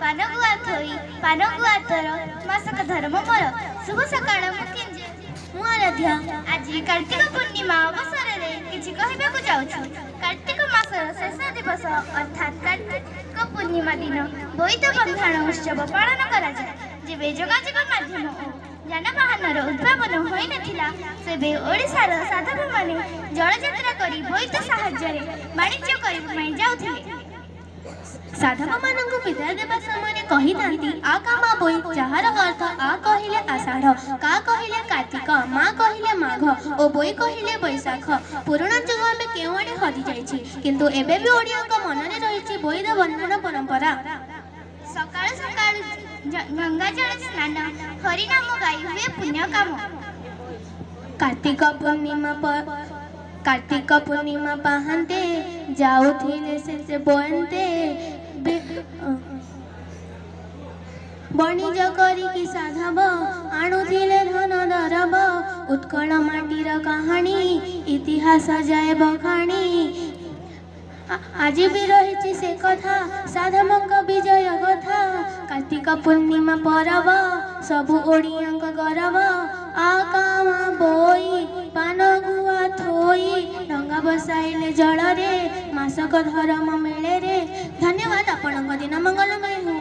ପାନଗୁଆ ଥୋଇ ପାନଗୁଆ ତୋର ମାସକ ଧର୍ମ ମୋର। ଶୁଭ ସକାଳ ମୁଁ ଆରାଧ୍ୟା। ଆଜି କାର୍ତ୍ତିକ ପୂର୍ଣ୍ଣିମା ଅବସରରେ କିଛି କହିବାକୁ ଯାଉଛୁ। କାର୍ତ୍ତିକ ମାସର ଶେଷ ଦିବସ ଅର୍ଥାତ୍ କାର୍ତ୍ତିକ ପୂର୍ଣ୍ଣିମା ଦିନ ବୋଇତ ବନ୍ଧାଣ ଉତ୍ସବ ପାଳନ କରାଯାଏ। ଯେବେ ଯୋଗାଯୋଗ ମାଧ୍ୟମ ଓ ଯାନବାହନର ଉଦ୍ଭାବନ ହୋଇନଥିଲା ସେବେ ଓଡ଼ିଶାର ସାଧବମାନେ ଜଳଯାତ୍ରା କରି ବୋଇତ ସାହାଯ୍ୟରେ ବାଣିଜ୍ୟ କରିବା ପାଇଁ ଯାଉଥିଲେ। ସାଧବମାନଙ୍କୁ ବିଦାୟ ଦେବା ସମୟରେ କହିଥାନ୍ତି ଆ କାମା ବୋଇ, ଯାହାର ଅର୍ଥ ଆ କହିଲେ ଆଷାଢ଼, କା କହିଲେ କାର୍ତ୍ତିକ, ମା କହିଲେ ମାଘ ଓ ବୋଇ କହିଲେ ବୈଶାଖ। ପୁରୁଣା ଯୁଗ ଏବେ କେଉଁଆଡ଼େ ହଜିଯାଇଛି, କିନ୍ତୁ ଏବେ ବି ଓଡ଼ିଆଙ୍କ ମନରେ ରହିଛି ବୋଇତ ବନ୍ଧନ ପରମ୍ପରା। ସକାଳୁ ସକାଳୁ ଗଙ୍ଗାଜଳ ସ୍ନାନ, ହରିନାମ ଗାଇ ହୁଏ ପୁଣ୍ୟ କାମ। କାର୍ତ୍ତିକ ପୂର୍ଣ୍ଣିମା ପାହାନ୍ତେ ଯାଉଥିଲେ ସେ ବନ୍ତେ ବଣିଜ କରିକି ସାଧବ ଆଣୁଥିଲେ ଧନ ଦରବ। ଉତ୍କଳ ମାଟିର କାହାଣୀ ଇତିହାସ ଯାଏ ବଖାଣି। ଆଜି ବି ରହିଛି ସେ କଥା, ସାଧବଙ୍କ ବିଜୟ କଥା। କାର୍ତ୍ତିକ ପୂର୍ଣ୍ଣିମା ପରବ ସବୁ ଓଡ଼ିଆଙ୍କ ଗରବ। ଆ କାମା ବୋଇ ପାନଗୁଆ ଥୋଇ ଡଙ୍ଗା ବସାଇଲେ ଜଳରେ ମାସକ ଧର୍ମ ମେଳରେ। ଧନ୍ୟବାଦ। ଆପଣଙ୍କ ଦିନ ମଙ୍ଗଳମୟ ହେଉ।